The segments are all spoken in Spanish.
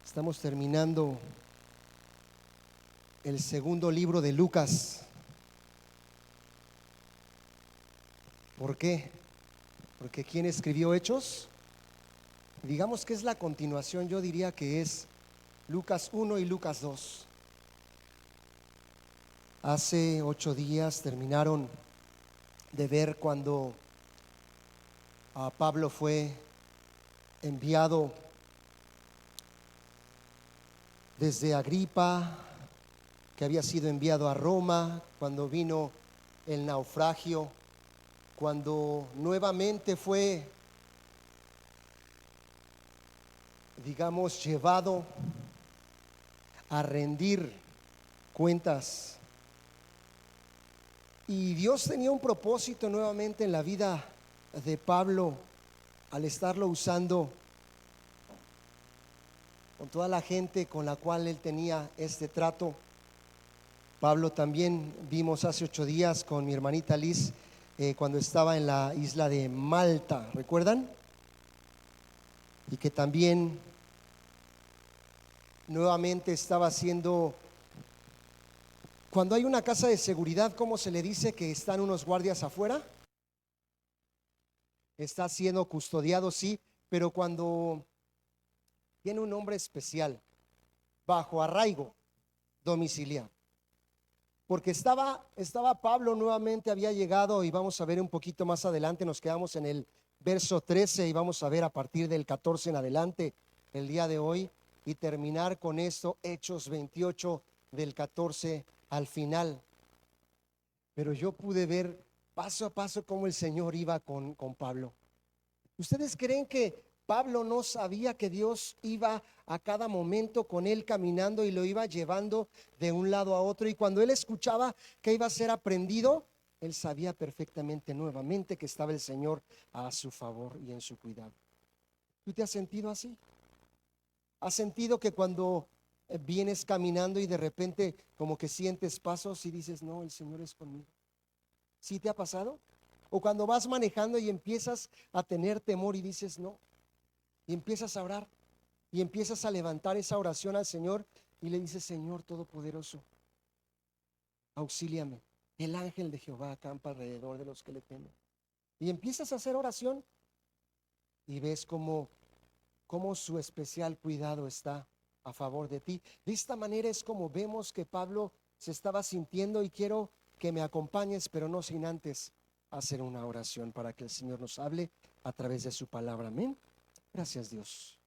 Estamos terminando el segundo libro de Lucas. ¿Por qué? Porque ¿quién escribió Hechos? Digamos que es la continuación, yo diría que es Lucas 1 y Lucas 2. Hace 8 días terminaron de ver cuando Pablo fue enviado desde Agripa, que había sido enviado a Roma, cuando vino el naufragio, cuando nuevamente fue, digamos, llevado a rendir cuentas. Y Dios tenía un propósito nuevamente en la vida de Pablo al estarlo usando con toda la gente con la cual él tenía este trato. Pablo también vimos hace 8 días con mi hermanita Liz cuando estaba en la isla de Malta, ¿recuerdan? Y que también nuevamente estaba haciendo, cuando hay una casa de seguridad, ¿cómo se le dice que están unos guardias afuera? Está siendo custodiado, sí, pero cuando tiene un nombre especial, bajo arraigo domiciliar. Porque estaba Pablo nuevamente, había llegado, y vamos a ver un poquito más adelante, nos quedamos en el verso 13 y vamos a ver a partir del 14 en adelante el día de hoy y terminar con esto, Hechos 28 del 14 al final. Pero yo pude ver paso a paso cómo el Señor iba con Pablo. ¿Ustedes creen que Pablo no sabía que Dios iba a cada momento con él caminando y lo iba llevando de un lado a otro? Y cuando él escuchaba que iba a ser aprendido, él sabía perfectamente nuevamente que estaba el Señor a su favor y en su cuidado. ¿Tú te has sentido así? ¿Has sentido que cuando vienes caminando y de repente como que sientes pasos y dices, no, el Señor es conmigo? ¿Sí te ha pasado? O cuando vas manejando y empiezas a tener temor y dices, no, y empiezas a orar y empiezas a levantar esa oración al Señor y le dices, Señor Todopoderoso, auxíliame. El ángel de Jehová acampa alrededor de los que le temen. Y empiezas a hacer oración y ves cómo su especial cuidado está a favor de ti. De esta manera es como vemos que Pablo se estaba sintiendo, y quiero que me acompañes, pero no sin antes hacer una oración para que el Señor nos hable a través de su palabra. Amén. Gracias, Dios.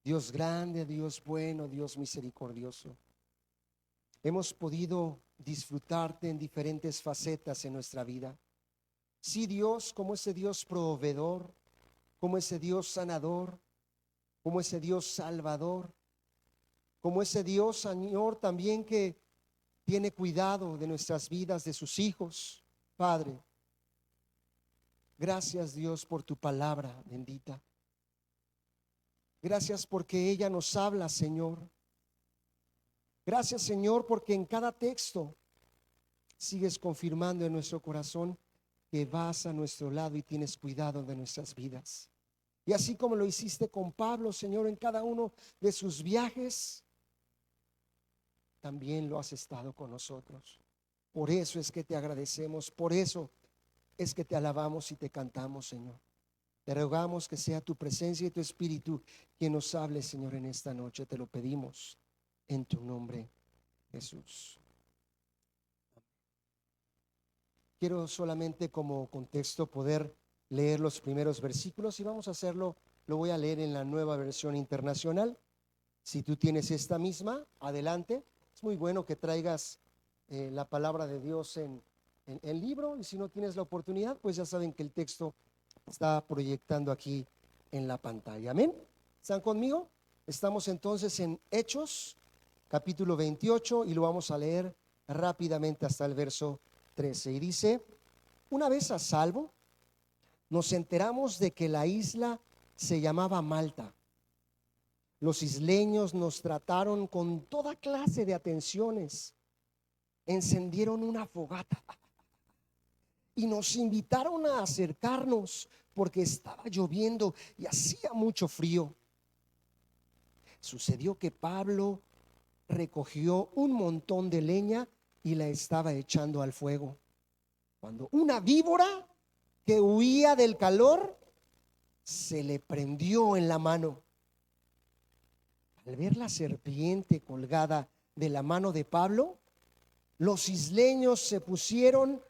Dios grande, Dios bueno, Dios misericordioso. Hemos podido disfrutarte en diferentes facetas en nuestra vida. Sí, Dios, como ese Dios proveedor, como ese Dios sanador, como ese Dios salvador, como ese Dios, Señor, también que tiene cuidado de nuestras vidas, de sus hijos. Padre, gracias, Dios, por tu palabra bendita. Gracias porque ella nos habla, Señor. Gracias, Señor, porque en cada texto sigues confirmando en nuestro corazón que vas a nuestro lado y tienes cuidado de nuestras vidas. Y así como lo hiciste con Pablo, Señor, en cada uno de sus viajes, también lo has estado con nosotros. Por eso es que te agradecemos, por eso es que te alabamos y te cantamos, Señor. Te rogamos que sea tu presencia y tu espíritu quien nos hable, Señor, en esta noche. Te lo pedimos en tu nombre, Jesús. Quiero solamente como contexto poder leer los primeros versículos y vamos a hacerlo, lo voy a leer en la Nueva Versión Internacional. Si tú tienes esta misma, adelante. Es muy bueno que traigas la palabra de Dios en libro, y si no tienes la oportunidad, pues ya saben que el texto está proyectando aquí en la pantalla. Amén. ¿Están conmigo? Estamos entonces en Hechos, capítulo 28, y lo vamos a leer rápidamente hasta el verso 13. Y dice: una vez a salvo, nos enteramos de que la isla se llamaba Malta. Los isleños nos trataron con toda clase de atenciones, encendieron una fogata y nos invitaron a acercarnos porque estaba lloviendo y hacía mucho frío. Sucedió que Pablo recogió un montón de leña y la estaba echando al fuego, cuando una víbora que huía del calor se le prendió en la mano. Al ver la serpiente colgada de la mano de Pablo, los isleños se pusieron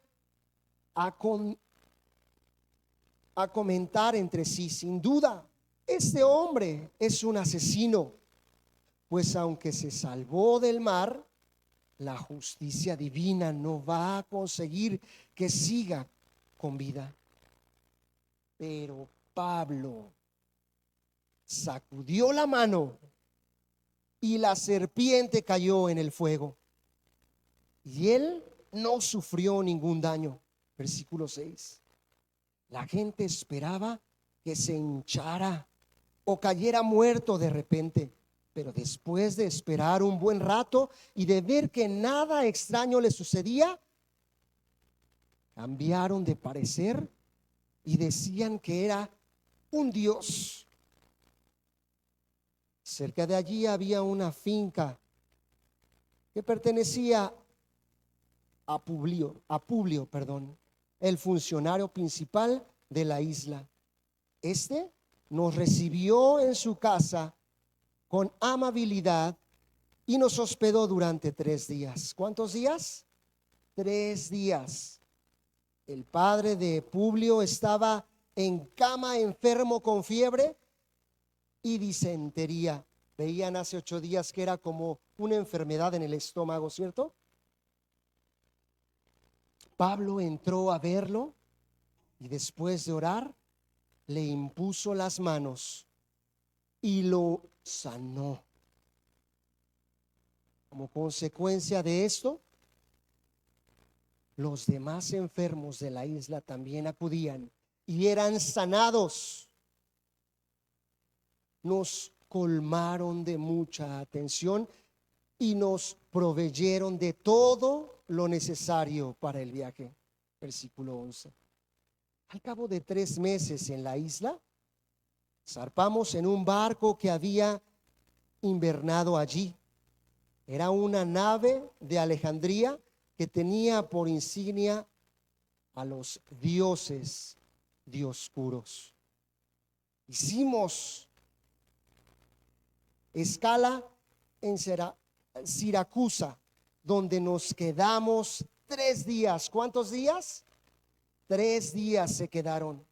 a comentar entre sí: sin duda, este hombre es un asesino, pues aunque se salvó del mar, la justicia divina no va a conseguir que siga con vida. Pero Pablo sacudió la mano y la serpiente cayó en el fuego, y él no sufrió ningún daño. Versículo 6. La gente esperaba que se hinchara o cayera muerto de repente, pero después de esperar un buen rato y de ver que nada extraño le sucedía, cambiaron de parecer y decían que era un dios. Cerca de allí había una finca que pertenecía a Publio, el funcionario principal de la isla. Este nos recibió en su casa con amabilidad y nos hospedó durante 3 días. ¿Cuántos días? 3 días. El padre de Publio estaba en cama, enfermo con fiebre y disentería. Veían hace 8 días que era como una enfermedad en el estómago, ¿cierto? Pablo entró a verlo y después de orar le impuso las manos y lo sanó. Como consecuencia de esto, los demás enfermos de la isla también acudían y eran sanados. Nos colmaron de mucha atención y nos proveyeron de todo lo necesario para el viaje. Versículo 11. Al cabo de 3 meses en la isla, zarpamos en un barco que había invernado allí. Era una nave de Alejandría que tenía por insignia a los dioses dioscuros. Hicimos escala en Siracusa, donde nos quedamos 3 días. ¿Cuántos días? 3 días se quedaron.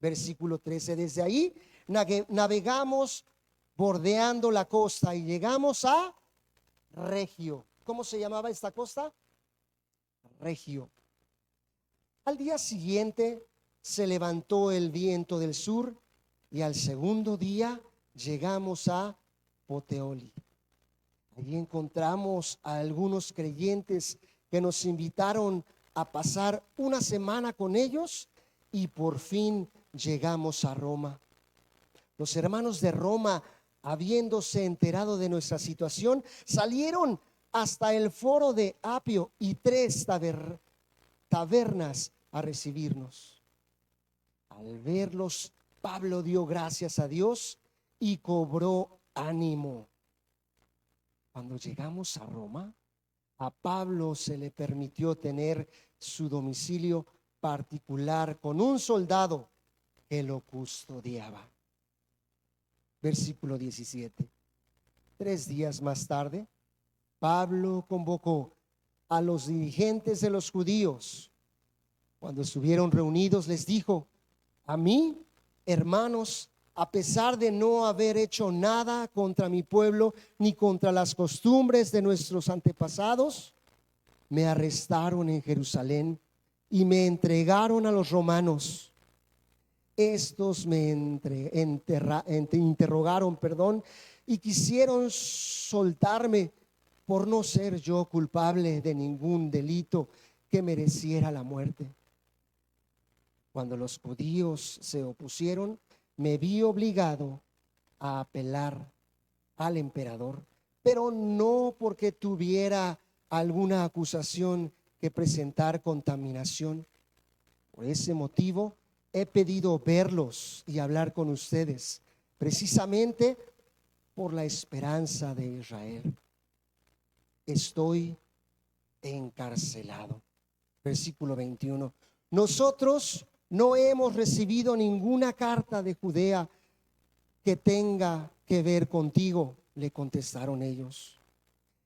Versículo 13. Desde ahí navegamos bordeando la costa y llegamos a Regio. ¿Cómo se llamaba esta costa? Regio. Al día siguiente se levantó el viento del sur y al segundo día llegamos a Puteoli. Allí encontramos a algunos creyentes que nos invitaron a pasar una semana con ellos y por fin llegamos a Roma. Los hermanos de Roma, habiéndose enterado de nuestra situación, salieron hasta el foro de Apio y 3 tabernas a recibirnos. Al verlos, Pablo dio gracias a Dios y cobró ánimo. Cuando llegamos a Roma, a Pablo se le permitió tener su domicilio particular con un soldado que lo custodiaba. Versículo 17. 3 días más tarde, Pablo convocó a los dirigentes de los judíos. Cuando estuvieron reunidos, les dijo: a mí, hermanos, a pesar de no haber hecho nada contra mi pueblo ni contra las costumbres de nuestros antepasados, me arrestaron en Jerusalén y me entregaron a los romanos. Estos me interrogaron, y quisieron soltarme por no ser yo culpable de ningún delito que mereciera la muerte. Cuando los judíos se opusieron, me vi obligado a apelar al emperador, pero no porque tuviera alguna acusación que presentar contaminación. Por ese motivo he pedido verlos y hablar con ustedes, precisamente por la esperanza de Israel. Estoy encarcelado. Versículo 21. Nosotros no hemos recibido ninguna carta de Judea que tenga que ver contigo, le contestaron ellos.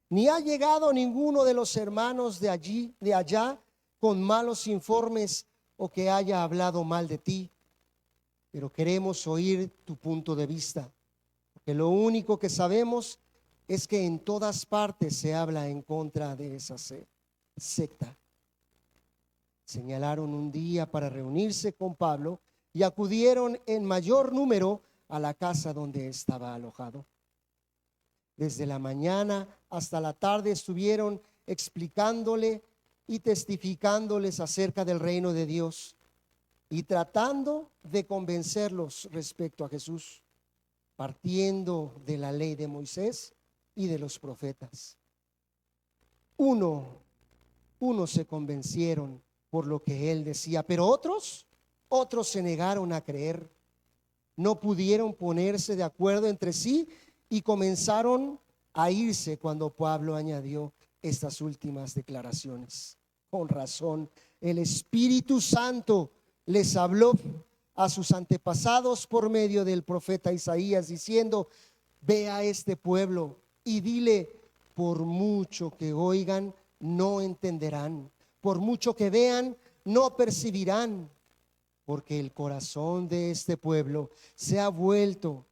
Ni ha llegado ninguno de los hermanos de allí, de allá, con malos informes o que haya hablado mal de ti. Pero queremos oír tu punto de vista, porque lo único que sabemos es que en todas partes se habla en contra de esa secta. Señalaron un día para reunirse con Pablo y acudieron en mayor número a la casa donde estaba alojado. Desde la mañana hasta la tarde estuvieron explicándole y testificándoles acerca del reino de Dios y tratando de convencerlos respecto a Jesús, partiendo de la ley de Moisés y de los profetas. Unos se convencieron por lo que él decía, pero otros se negaron a creer. No pudieron ponerse de acuerdo entre sí y comenzaron a irse cuando Pablo añadió estas últimas declaraciones. Con razón, el Espíritu Santo les habló a sus antepasados por medio del profeta Isaías diciendo: ve a este pueblo y dile, por mucho que oigan, no entenderán, por mucho que vean, no percibirán, porque el corazón de este pueblo se ha vuelto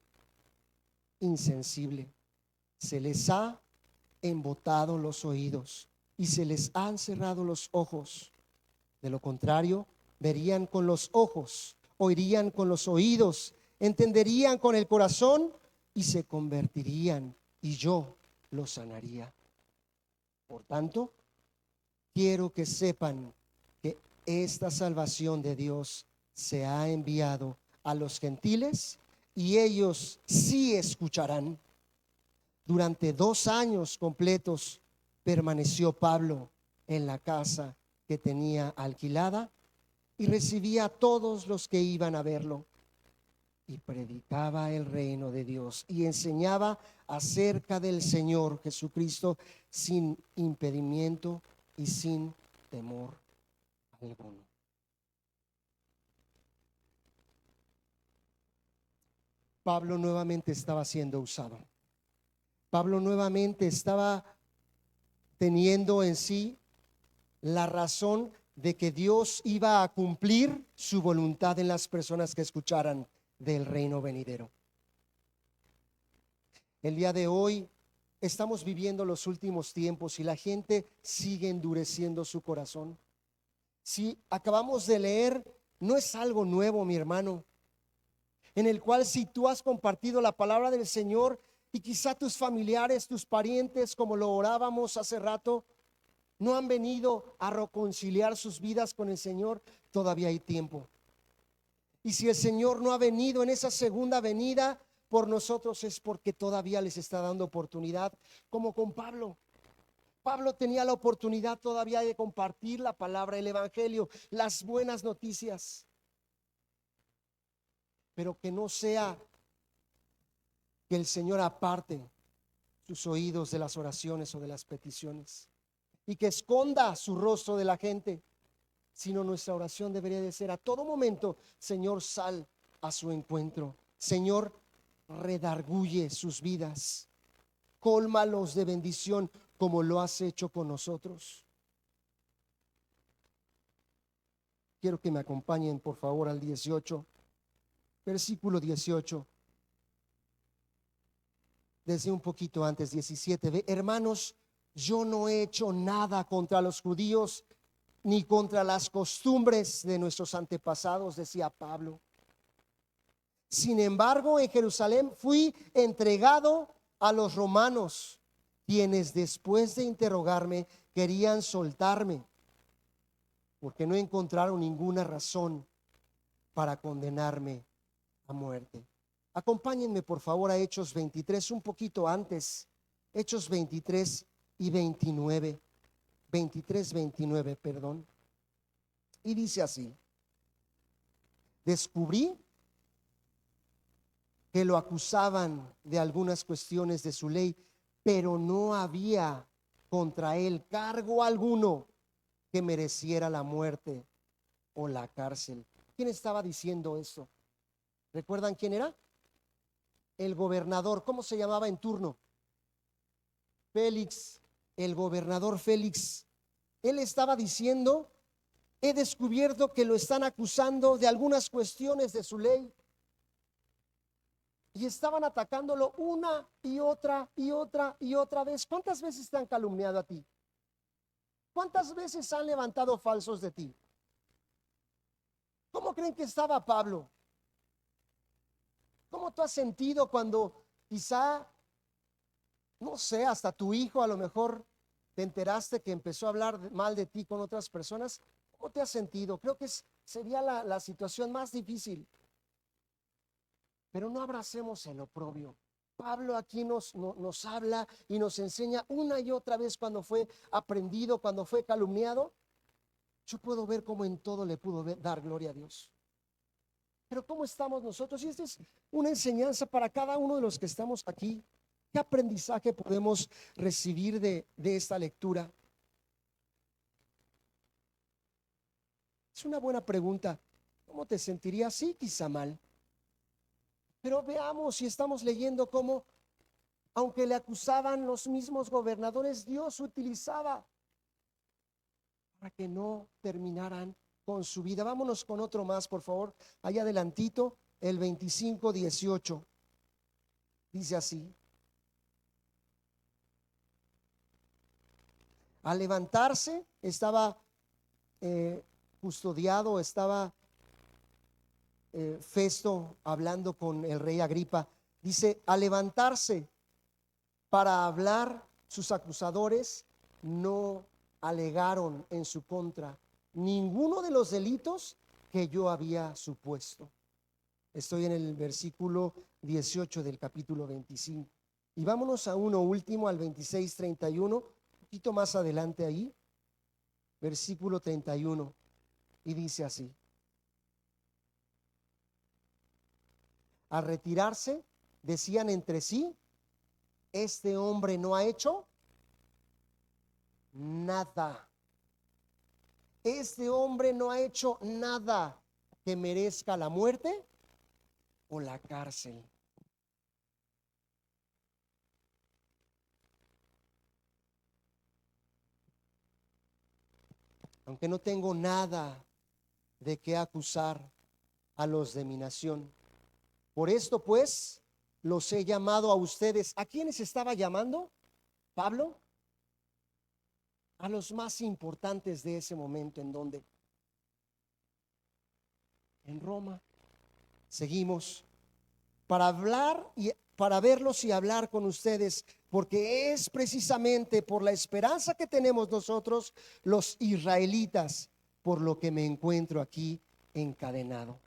insensible. Se les ha embotado los oídos y se les han cerrado los ojos. De lo contrario, verían con los ojos, oirían con los oídos, entenderían con el corazón y se convertirían, y yo los sanaría. Por tanto, quiero que sepan que esta salvación de Dios se ha enviado a los gentiles y ellos sí escucharán. Durante 2 años completos permaneció Pablo en la casa que tenía alquilada y recibía a todos los que iban a verlo, y predicaba el reino de Dios y enseñaba acerca del Señor Jesucristo sin impedimento y sin temor alguno. Pablo nuevamente estaba siendo usado. Pablo nuevamente estaba teniendo en sí la razón de que Dios iba a cumplir su voluntad en las personas que escucharan del reino venidero. El día de hoy estamos viviendo los últimos tiempos y la gente sigue endureciendo su corazón. Si acabamos de leer, no es algo nuevo, mi hermano, en el cual si tú has compartido la palabra del Señor y quizá tus familiares, tus parientes, como lo orábamos hace rato, no han venido a reconciliar sus vidas con el Señor, todavía hay tiempo. Y si el Señor no ha venido en esa segunda venida por nosotros, es porque todavía les está dando oportunidad, como con Pablo. Pablo tenía la oportunidad todavía de compartir la palabra, el evangelio, las buenas noticias. Pero que no sea que el Señor aparte sus oídos de las oraciones o de las peticiones y que esconda su rostro de la gente, sino nuestra oración debería de ser a todo momento: Señor, sal a su encuentro. Señor, redarguye sus vidas, cólmalos de bendición como lo has hecho con nosotros. Quiero que me acompañen por favor al 18, versículo 18. Desde un poquito antes, 17. Ve, hermanos, yo no he hecho nada contra los judíos ni contra las costumbres de nuestros antepasados, decía Pablo. Sin embargo, en Jerusalén fui entregado a los romanos, quienes después de interrogarme querían soltarme, porque no encontraron ninguna razón para condenarme a muerte. Acompáñenme por favor a Hechos 23, un poquito antes, Hechos 23 y 29, 23, 29, perdón. Y dice así: descubrí que lo acusaban de algunas cuestiones de su ley, pero no había contra él cargo alguno que mereciera la muerte o la cárcel. ¿Quién estaba diciendo eso? ¿Recuerdan quién era? El gobernador. ¿Cómo se llamaba en turno? Félix, el gobernador Félix. Él estaba diciendo: he descubierto que lo están acusando de algunas cuestiones de su ley. Y estaban atacándolo una y otra y otra y otra vez. ¿Cuántas veces te han calumniado a ti? ¿Cuántas veces han levantado falsos de ti? ¿Cómo creen que estaba Pablo? ¿Cómo tú has sentido cuando quizá, no sé, hasta tu hijo a lo mejor te enteraste que empezó a hablar mal de ti con otras personas? ¿Cómo te has sentido? Creo que sería la situación más difícil. Pero no abracemos el oprobio. Pablo aquí nos habla y nos enseña una y otra vez cuando fue aprendido, cuando fue calumniado. Yo puedo ver cómo en todo le pudo dar gloria a Dios. Pero ¿cómo estamos nosotros? Y esta es una enseñanza para cada uno de los que estamos aquí. ¿Qué aprendizaje podemos recibir de esta lectura? Es una buena pregunta. ¿Cómo te sentirías? Sí, quizá mal. Pero veamos si estamos leyendo cómo, aunque le acusaban los mismos gobernadores, Dios utilizaba para que no terminaran con su vida. Vámonos con otro más, por favor. Allá adelantito, el 25:18. Dice así: al levantarse, estaba custodiado, estaba Festo hablando con el rey Agripa. Dice: al levantarse para hablar, sus acusadores no alegaron en su contra ninguno de los delitos que yo había supuesto. Estoy en el versículo 18 del capítulo 25. Y vámonos a uno último, al 26:31, un poquito más adelante ahí, versículo 31. Y dice así: al retirarse, decían entre sí: este hombre no ha hecho nada. Este hombre no ha hecho nada que merezca la muerte o la cárcel. Aunque no tengo nada de qué acusar a los de mi nación. Por esto pues los he llamado a ustedes. ¿A quiénes estaba llamando Pablo? A los más importantes de ese momento. ¿En dónde? En Roma. Seguimos. Para hablar y para verlos y hablar con ustedes, porque es precisamente por la esperanza que tenemos nosotros los israelitas por lo que me encuentro aquí encadenado.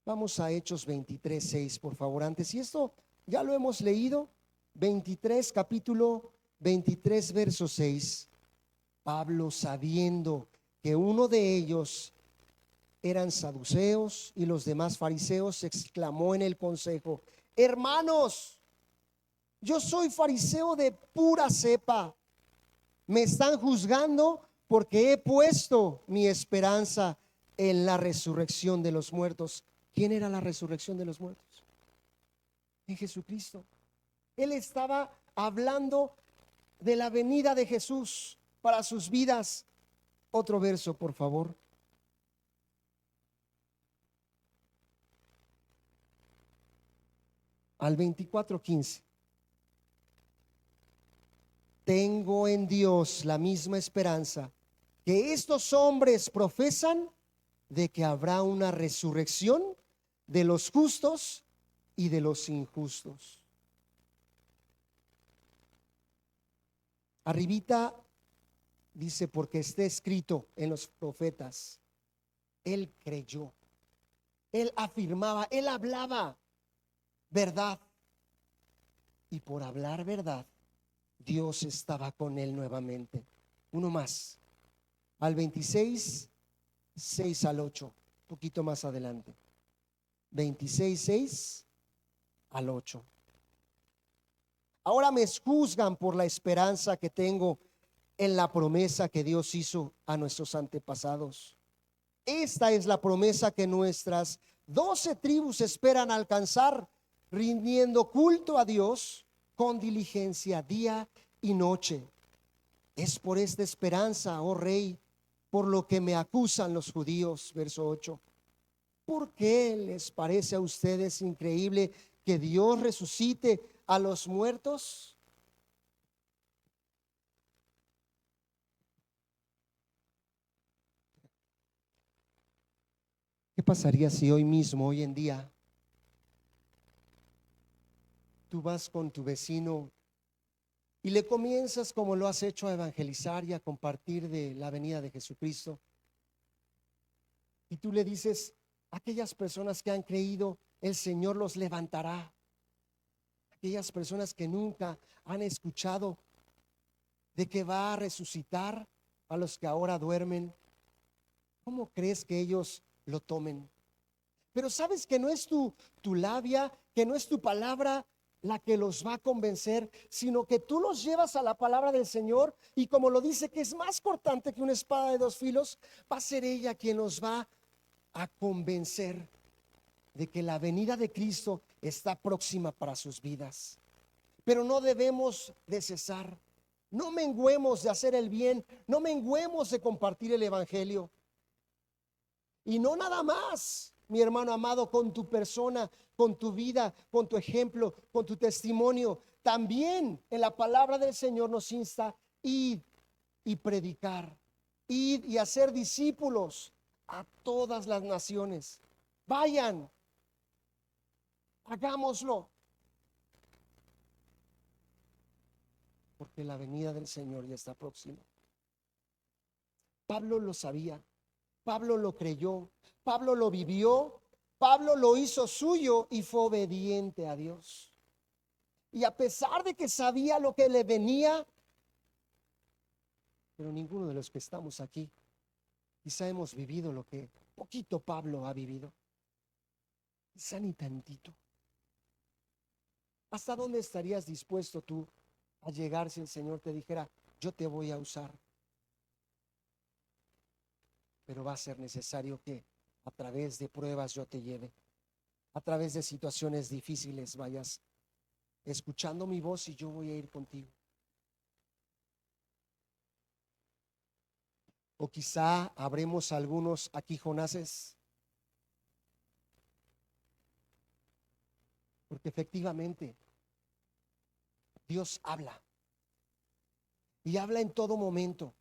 Vamos a Hechos 23:6, por favor. Antes, y esto ya lo hemos leído, 23, capítulo 23, verso 6. Pablo, sabiendo que uno de ellos eran saduceos y los demás fariseos, exclamó en el consejo: hermanos, yo soy fariseo de pura cepa. Me están juzgando porque he puesto mi esperanza en la resurrección de los muertos. ¿Quién era la resurrección de los muertos? En Jesucristo. Él estaba hablando de la venida de Jesús para sus vidas. Otro verso, por favor. Al 24:15. Tengo en Dios la misma esperanza que estos hombres profesan, de que habrá una resurrección de los justos y de los injustos. Arribita dice: porque esté escrito en los profetas. Él creyó, él afirmaba, él hablaba verdad, y por hablar verdad Dios estaba con él nuevamente. Uno más, al 26, 6 al 8, un poquito más adelante. 26:6 al 8. Ahora me juzgan por la esperanza que tengo en la promesa que Dios hizo a nuestros antepasados. Esta es la promesa que nuestras 12 tribus esperan alcanzar, rindiendo culto a Dios con diligencia día y noche. Es por esta esperanza, oh rey, por lo que me acusan los judíos. Verso 8. ¿Por qué les parece a ustedes increíble que Dios resucite a los muertos? ¿Qué pasaría si hoy mismo, hoy en día, tú vas con tu vecino y le comienzas, como lo has hecho, a evangelizar y a compartir de la venida de Jesucristo? Y tú le dices: aquellas personas que han creído, el Señor los levantará. Aquellas personas que nunca han escuchado de que va a resucitar a los que ahora duermen, ¿cómo crees que ellos lo tomen? Pero sabes que no es tu labia, que no es tu palabra la que los va a convencer, sino que tú los llevas a la palabra del Señor, y como lo dice, que es más cortante que una espada de dos filos, va a ser ella quien los va a convencer de que la venida de Cristo está próxima para sus vidas. Pero no debemos de cesar, no menguemos de hacer el bien, no menguemos de compartir el evangelio. Y no nada más, mi hermano amado, con tu persona, con tu vida, con tu ejemplo, con tu testimonio. También en la palabra del Señor nos insta: id y predicar, id y hacer discípulos a todas las naciones. Vayan, hagámoslo, porque la venida del Señor ya está próxima. Pablo lo sabía, Pablo lo creyó, Pablo lo vivió, Pablo lo hizo suyo y fue obediente a Dios. Y a pesar de que sabía lo que le venía, pero ninguno de los que estamos aquí quizá hemos vivido lo que poquito Pablo ha vivido, quizá ni tantito. ¿Hasta dónde estarías dispuesto tú a llegar si el Señor te dijera: yo te voy a usar? Pero va a ser necesario que a través de pruebas yo te lleve, a través de situaciones difíciles vayas escuchando mi voz, y yo voy a ir contigo. O quizá habremos algunos aquí Jonases, porque efectivamente Dios habla, y habla en todo momento.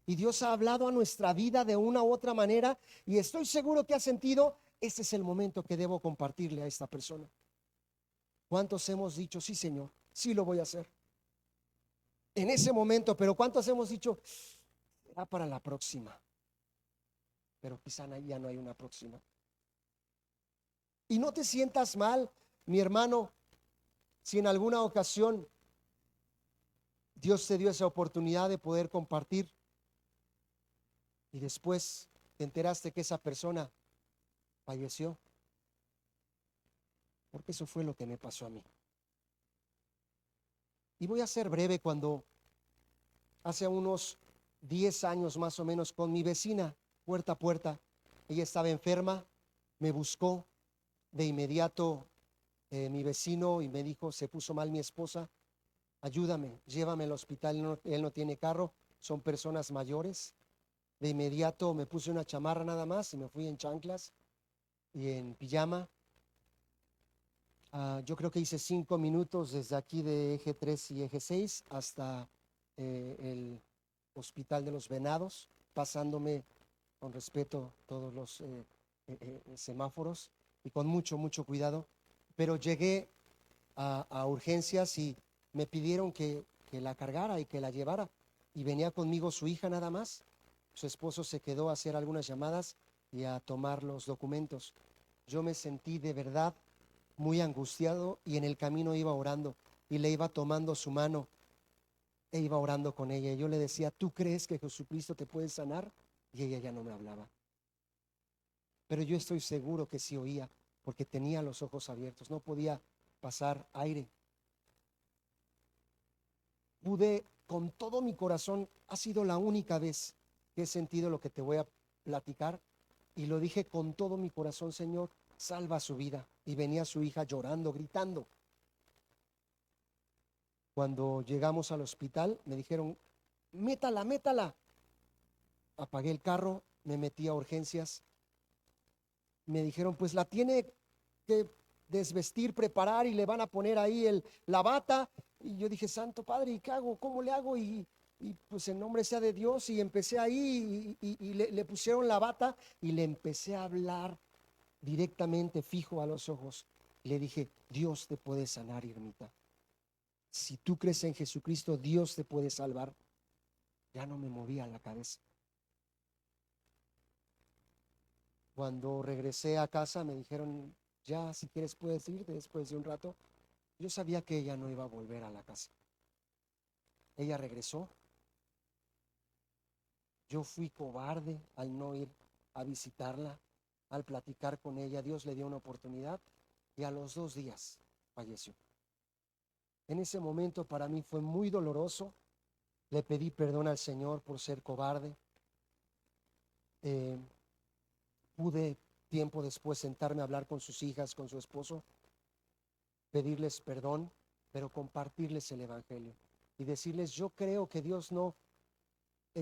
Y Dios ha hablado a nuestra vida de una u otra manera, y estoy seguro que has sentido: este es el momento que debo compartirle a esta persona. ¿Cuántos hemos dicho: sí, Señor, sí lo voy a hacer en ese momento? Pero ¿cuántos hemos dicho: será para la próxima? Pero quizá ya no hay una próxima. Y no te sientas mal, mi hermano, si en alguna ocasión Dios te dio esa oportunidad de poder compartir y después te enteraste que esa persona falleció, porque eso fue lo que me pasó a mí. Y voy a ser breve. Cuando hace unos 10 años más o menos, con mi vecina, puerta a puerta, ella estaba enferma, me buscó de inmediato, mi vecino, y me dijo: se puso mal mi esposa, ayúdame, llévame al hospital. Él no tiene carro, son personas mayores. De inmediato me puse una chamarra nada más y me fui en chanclas y en pijama. Yo creo que hice 5 minutos desde aquí de eje 3 y eje 6 hasta el Hospital de los Venados, pasándome con respeto todos los semáforos y con mucho cuidado. Pero llegué a urgencias y me pidieron que la cargara y que la llevara, y venía conmigo su hija nada más. Su esposo se quedó a hacer algunas llamadas y a tomar los documentos. Yo me sentí de verdad muy angustiado, y en el camino iba orando y le iba tomando su mano e iba orando con ella. Y yo le decía: ¿tú crees que Jesucristo te puede sanar? Y ella ya no me hablaba. pero yo estoy seguro que sí oía, porque tenía los ojos abiertos, no podía pasar aire. Pude con todo mi corazón, ha sido la única vez que he sentido lo que te voy a platicar, y lo dije con todo mi corazón: Señor, salva su vida. Y venía su hija llorando, gritando. Cuando llegamos al hospital me dijeron: métala, métala. Apagué el carro, me metí a urgencias. Me dijeron: pues la tiene que desvestir, preparar, y le van a poner ahí la bata. Y yo dije: Santo Padre, ¿y qué hago? ¿Cómo le hago? Y pues en nombre sea de Dios, y empecé ahí, y le pusieron la bata, y le empecé a hablar directamente, fijo a los ojos. Le dije: Dios te puede sanar, Irmita. Si tú crees en Jesucristo, Dios te puede salvar. Ya no me movía la cabeza. Cuando regresé a casa me dijeron: ya, si quieres puedes irte. Después de un rato, yo sabía que ella no iba a volver a la casa. Ella regresó. Yo fui cobarde al no ir a visitarla, al platicar con ella. Dios le dio una oportunidad, y a los 2 días falleció. En ese momento para mí fue muy doloroso. Le pedí perdón al Señor por ser cobarde. Eh, Pude tiempo después sentarme a hablar con sus hijas, con su esposo, pedirles perdón, pero compartirles el evangelio y decirles: yo creo que en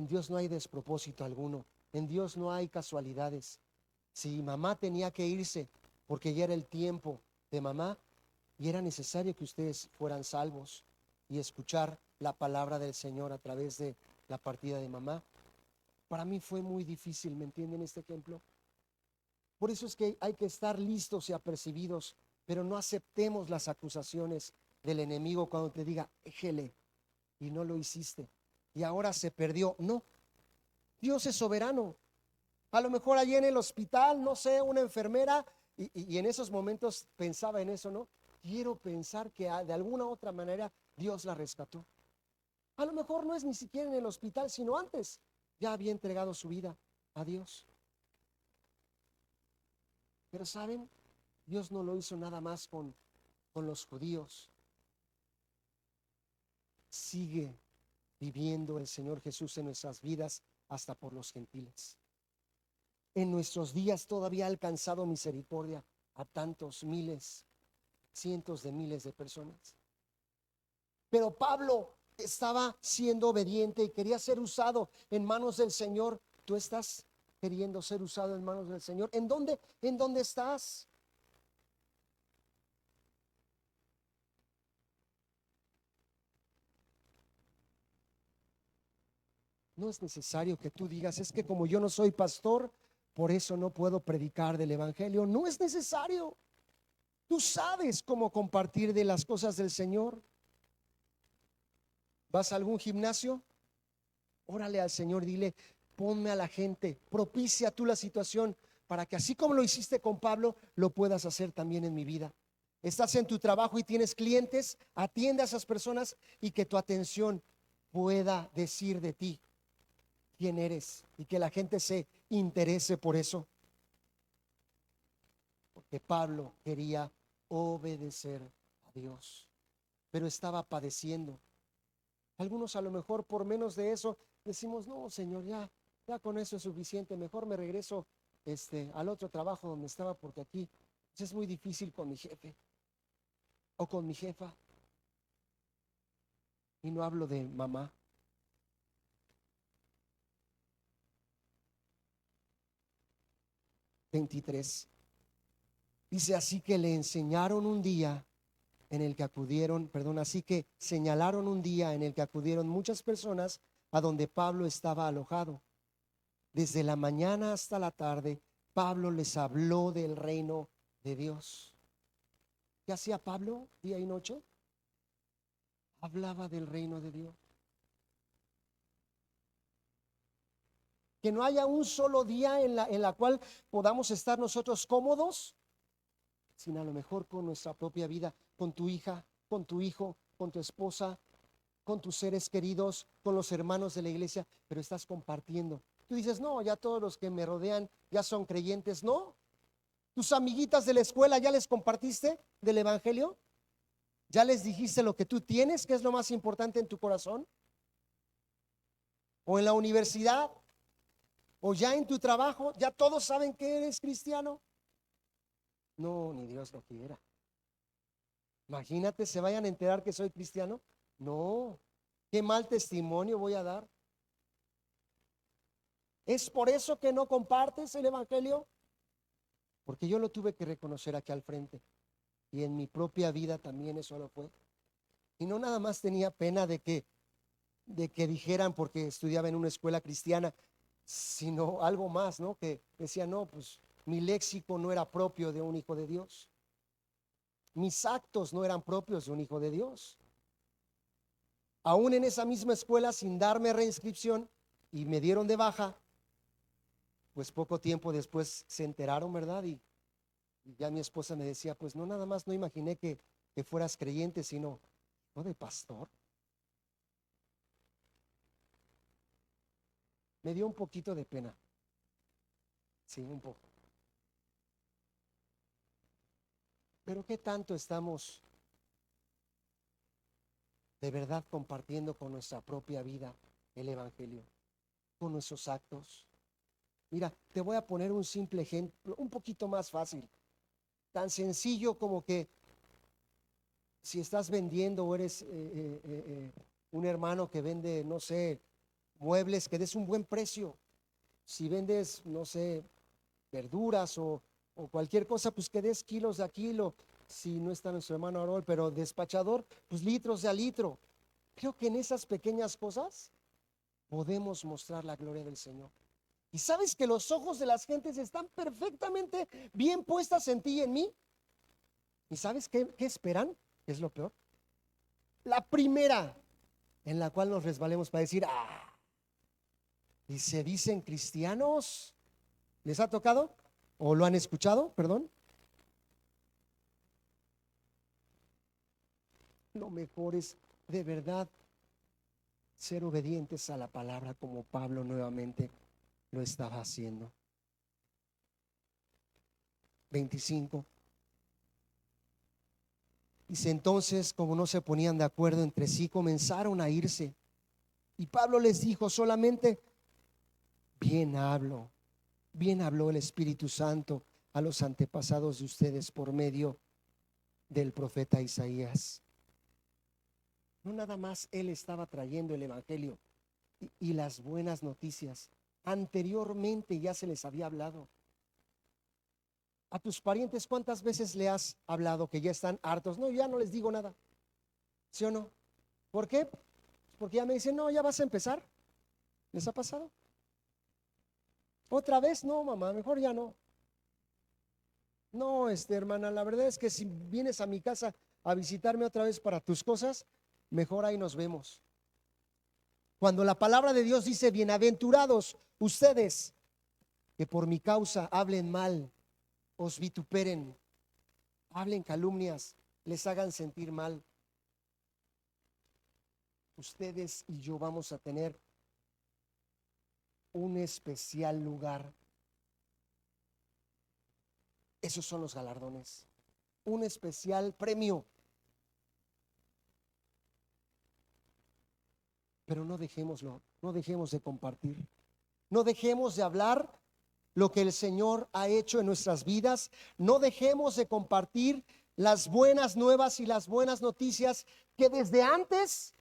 Dios no hay despropósito alguno, en Dios no hay casualidades. Si mamá tenía que irse porque ya era el tiempo de mamá, y era necesario que ustedes fueran salvos y escuchar la palabra del Señor a través de la partida de mamá, para mí fue muy difícil. ¿Me entienden este ejemplo? Por eso es que hay que estar listos y apercibidos, pero no aceptemos las acusaciones del enemigo cuando te diga: éjele, y no lo hiciste, y ahora se perdió. No, Dios es soberano. A lo mejor allí en el hospital, no sé, una enfermera, y en esos momentos pensaba en eso, ¿no? Quiero pensar que de alguna otra manera Dios la rescató. A lo mejor no es ni siquiera en el hospital, sino antes. Ya había entregado su vida a Dios. Pero ¿saben? Dios no lo hizo nada más con los judíos. Sigue viviendo el Señor Jesús en nuestras vidas hasta por los gentiles. En nuestros días todavía ha alcanzado misericordia a tantos miles, cientos de miles de personas. Pero Pablo estaba siendo obediente y quería ser usado en manos del Señor. ¿Tú estás queriendo ser usado en manos del Señor? ¿En dónde? ¿En dónde estás? No es necesario que tú digas: es que como yo no soy pastor, por eso no puedo predicar del evangelio. No es necesario. Tú sabes cómo compartir de las cosas del Señor. ¿Vas a algún gimnasio? Órale al Señor, dile: ponme a la gente, propicia tú la situación, para que así como lo hiciste con Pablo, lo puedas hacer también en mi vida. Estás en tu trabajo y tienes clientes, atiende a esas personas, y que tu atención pueda decir de ti quién eres, y que la gente se interese por eso. Porque Pablo quería obedecer a Dios, pero estaba padeciendo. Algunos a lo mejor por menos de eso decimos: no, Señor, ya con eso es suficiente, mejor me regreso al otro trabajo donde estaba, porque aquí pues, es muy difícil con mi jefe o con mi jefa. Y no hablo de mamá. 23 dice: así que le enseñaron un día en el que acudieron, perdón, así que señalaron un día en el que acudieron muchas personas a donde Pablo estaba alojado. Desde la mañana hasta la tarde, Pablo les habló del reino de Dios. ¿Qué hacía Pablo día y noche? Hablaba del reino de Dios. Que no haya un solo día en la cual podamos estar nosotros cómodos, sino a lo mejor con nuestra propia vida, con tu hija, con tu hijo, con tu esposa, con tus seres queridos, con los hermanos de la iglesia, pero estás compartiendo Tú dices, no, ya todos los que me rodean ya son creyentes. No. ¿Tus amiguitas de la escuela ya les compartiste del evangelio? ¿Ya les dijiste lo que tú tienes, que es lo más importante en tu corazón? ¿O en la universidad? ¿O ya en tu trabajo? ¿Ya todos saben que eres cristiano? No, ni Dios lo quiera. Imagínate, se vayan a enterar que soy cristiano. No, qué mal testimonio voy a dar. ¿Es por eso que no compartes el evangelio? Porque yo lo tuve que reconocer aquí al frente. Y en mi propia vida también eso lo fue. Y no nada más tenía pena de que dijeran porque estudiaba en una escuela cristiana, sino algo más, ¿no? Que decía, no, pues mi léxico no era propio de un hijo de Dios. Mis actos no eran propios de un hijo de Dios. Aún en esa misma escuela, sin darme reinscripción y me dieron de baja, pues poco tiempo después se enteraron, ¿verdad? Y ya mi esposa me decía, pues no, nada más no imaginé que fueras creyente, sino, ¿no? De pastor. Me dio un poquito de pena. Sí, un poco. Pero ¿qué tanto estamos de verdad compartiendo con nuestra propia vida el evangelio? Con nuestros actos. Mira, te voy a poner un simple ejemplo, un poquito más fácil. Tan sencillo como que si estás vendiendo o eres un hermano que vende, no sé, muebles, que des un buen precio. Si vendes, no sé, verduras o cualquier cosa, pues que des kilos de a kilo. Si no está nuestro hermano Arol, pero despachador, pues litros de a litro. Creo que en esas pequeñas cosas podemos mostrar la gloria del Señor. Y sabes que los ojos de las gentes están perfectamente bien puestas en ti y en mí. ¿Y sabes qué esperan? Es lo peor. La primera en la cual nos resbalemos para decir, y se dicen cristianos. ¿Les ha tocado? ¿O lo han escuchado? Perdón. Lo mejor es de verdad ser obedientes a la palabra como Pablo nuevamente lo estaba haciendo. 25. Dice entonces, como no se ponían de acuerdo entre sí, comenzaron a irse. Y Pablo les dijo solamente, bien habló el Espíritu Santo a los antepasados de ustedes por medio del profeta Isaías. No nada más él estaba trayendo el evangelio y las buenas noticias. Anteriormente ya se les había hablado. A tus parientes, ¿cuántas veces le has hablado que ya están hartos? No, ya no les digo nada. ¿Sí o no? ¿Por qué? Porque ya me dicen, no, ya vas a empezar. ¿Les ha pasado? ¿Otra vez? No, mamá, mejor ya no. No, hermana, la verdad es que si vienes a mi casa a visitarme otra vez para tus cosas, mejor ahí nos vemos. Cuando la palabra de Dios dice, bienaventurados ustedes que por mi causa hablen mal, os vituperen, hablen calumnias, les hagan sentir mal. Ustedes y yo vamos a tener un especial lugar. Esos son los galardones, un especial premio. Pero no dejémoslo, no dejemos de compartir, no dejemos de hablar lo que el Señor ha hecho en nuestras vidas, no dejemos de compartir las buenas nuevas y las buenas noticias que desde antes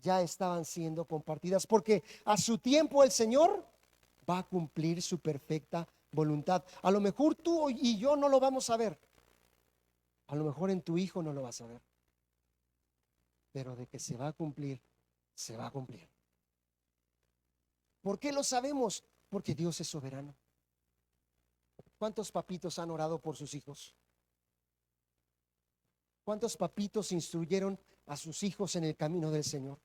ya estaban siendo compartidas, porque a su tiempo el Señor va a cumplir su perfecta voluntad. A lo mejor tú y yo no lo vamos a ver, a lo mejor en tu hijo no lo vas a ver, pero de que se va a cumplir, se va a cumplir. ¿Por qué lo sabemos? Porque Dios es soberano. ¿Cuántos papitos han orado por sus hijos? ¿Cuántos papitos instruyeron a sus hijos en el camino del Señor?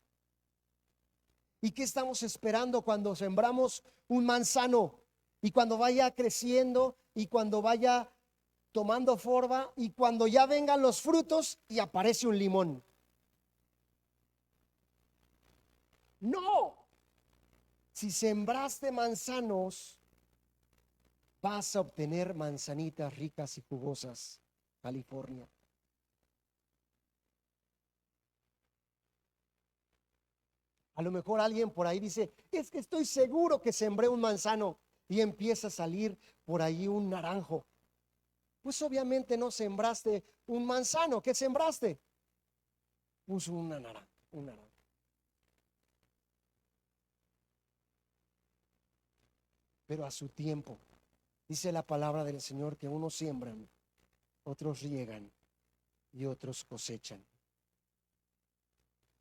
¿Y qué estamos esperando cuando sembramos un manzano y cuando vaya creciendo y cuando vaya tomando forma y cuando ya vengan los frutos y aparece un limón? No. Si sembraste manzanos, vas a obtener manzanitas ricas y jugosas. California. A lo mejor alguien por ahí dice, es que estoy seguro que sembré un manzano y empieza a salir por ahí un naranjo. Pues obviamente no sembraste un manzano. ¿Qué sembraste? Puso una naranja, un naranjo. Pero a su tiempo, dice la palabra del Señor que unos siembran, otros riegan y otros cosechan.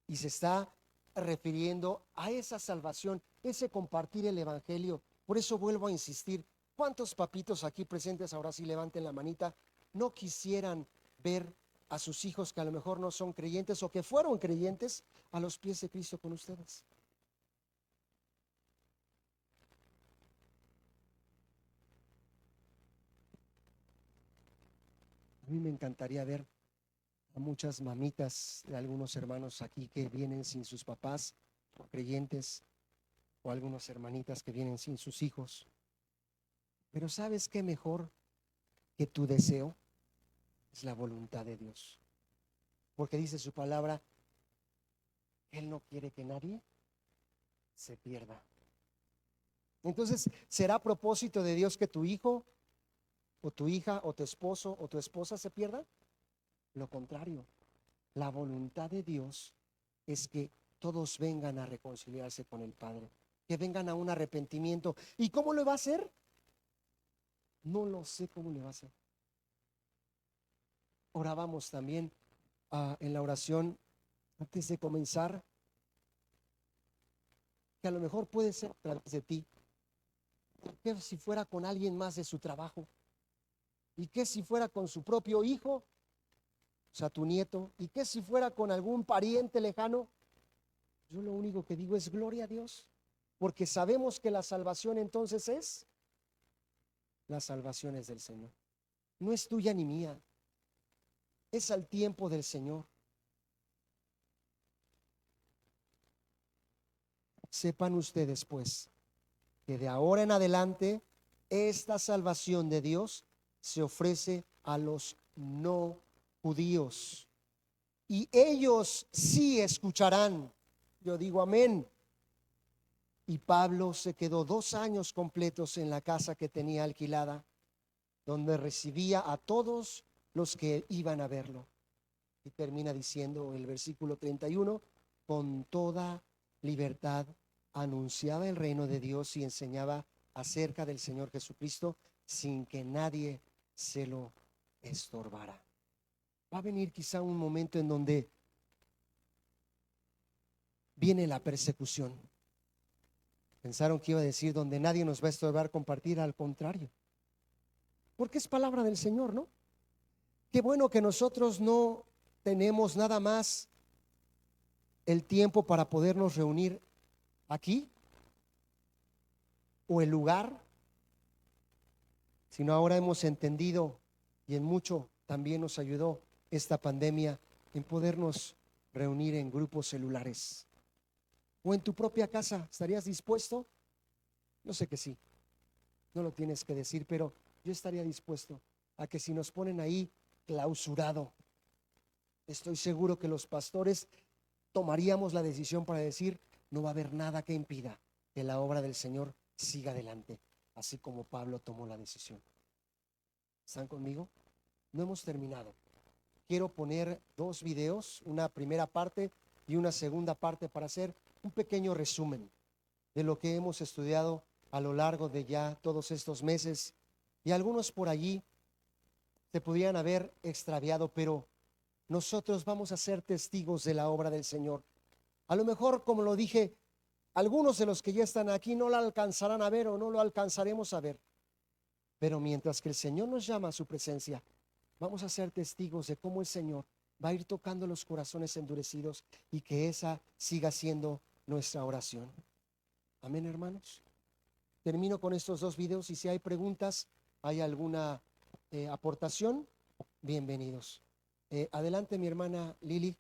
Y se está refiriendo a esa salvación, ese compartir el evangelio. Por eso vuelvo a insistir, ¿cuántos papitos aquí presentes, ahora sí levanten la manita, no quisieran ver a sus hijos que a lo mejor no son creyentes o que fueron creyentes a los pies de Cristo con ustedes? A mí me encantaría ver a muchas mamitas de algunos hermanos aquí que vienen sin sus papás o creyentes, o algunas hermanitas que vienen sin sus hijos. Pero ¿sabes qué mejor que tu deseo? Es la voluntad de Dios. Porque dice su palabra, Él no quiere que nadie se pierda. Entonces, ¿será propósito de Dios que tu hijo o tu hija o tu esposo o tu esposa se pierda? Lo contrario, la voluntad de Dios es que todos vengan a reconciliarse con el Padre, que vengan a un arrepentimiento. ¿Y cómo lo va a hacer? No lo sé cómo le va a hacer. Orábamos también en la oración antes de comenzar, que a lo mejor puede ser a través de ti. ¿Qué si fuera con alguien más de su trabajo? ¿Y qué si fuera con su propio hijo, o sea, tu nieto? ¿Y qué si fuera con algún pariente lejano? Yo lo único que digo es gloria a Dios, porque sabemos que la salvación entonces es, la salvación es del Señor. No es tuya ni mía, es al tiempo del Señor. Sepan ustedes, pues, que de ahora en adelante esta salvación de Dios se ofrece a los no judíos, y ellos sí escucharán. Yo digo amén. Y Pablo se quedó 2 años completos en la casa que tenía alquilada, donde recibía a todos los que iban a verlo. Y termina diciendo el versículo 31, con toda libertad anunciaba el reino de Dios y enseñaba acerca del Señor Jesucristo sin que nadie se lo estorbara. Va a venir quizá un momento en donde viene la persecución. Pensaron que iba a decir donde nadie nos va a estorbar compartir, al contrario. Porque es palabra del Señor, ¿no? Qué bueno que nosotros no tenemos nada más el tiempo para podernos reunir aquí o el lugar, sino ahora hemos entendido, y en mucho también nos ayudó esta pandemia, en podernos reunir en grupos celulares o en tu propia casa. ¿Estarías dispuesto? Yo sé que sí, no lo tienes que decir, pero yo estaría dispuesto a que si nos ponen ahí clausurado, estoy seguro que los pastores tomaríamos la decisión para decir, no va a haber nada que impida que la obra del Señor siga adelante, así como Pablo tomó la decisión. ¿Están conmigo? No hemos terminado. Quiero poner 2 videos, una primera parte y una segunda parte, para hacer un pequeño resumen de lo que hemos estudiado a lo largo de ya todos estos meses, y algunos por allí se podrían haber extraviado, pero nosotros vamos a ser testigos de la obra del Señor. A lo mejor, como lo dije, algunos de los que ya están aquí no la alcanzarán a ver o no lo alcanzaremos a ver, pero mientras que el Señor nos llama a su presencia, vamos a ser testigos de cómo el Señor va a ir tocando los corazones endurecidos, y que esa siga siendo nuestra oración. Amén, hermanos. Termino con estos 2 videos, y si hay preguntas, hay alguna aportación, bienvenidos. Adelante, mi hermana Lili.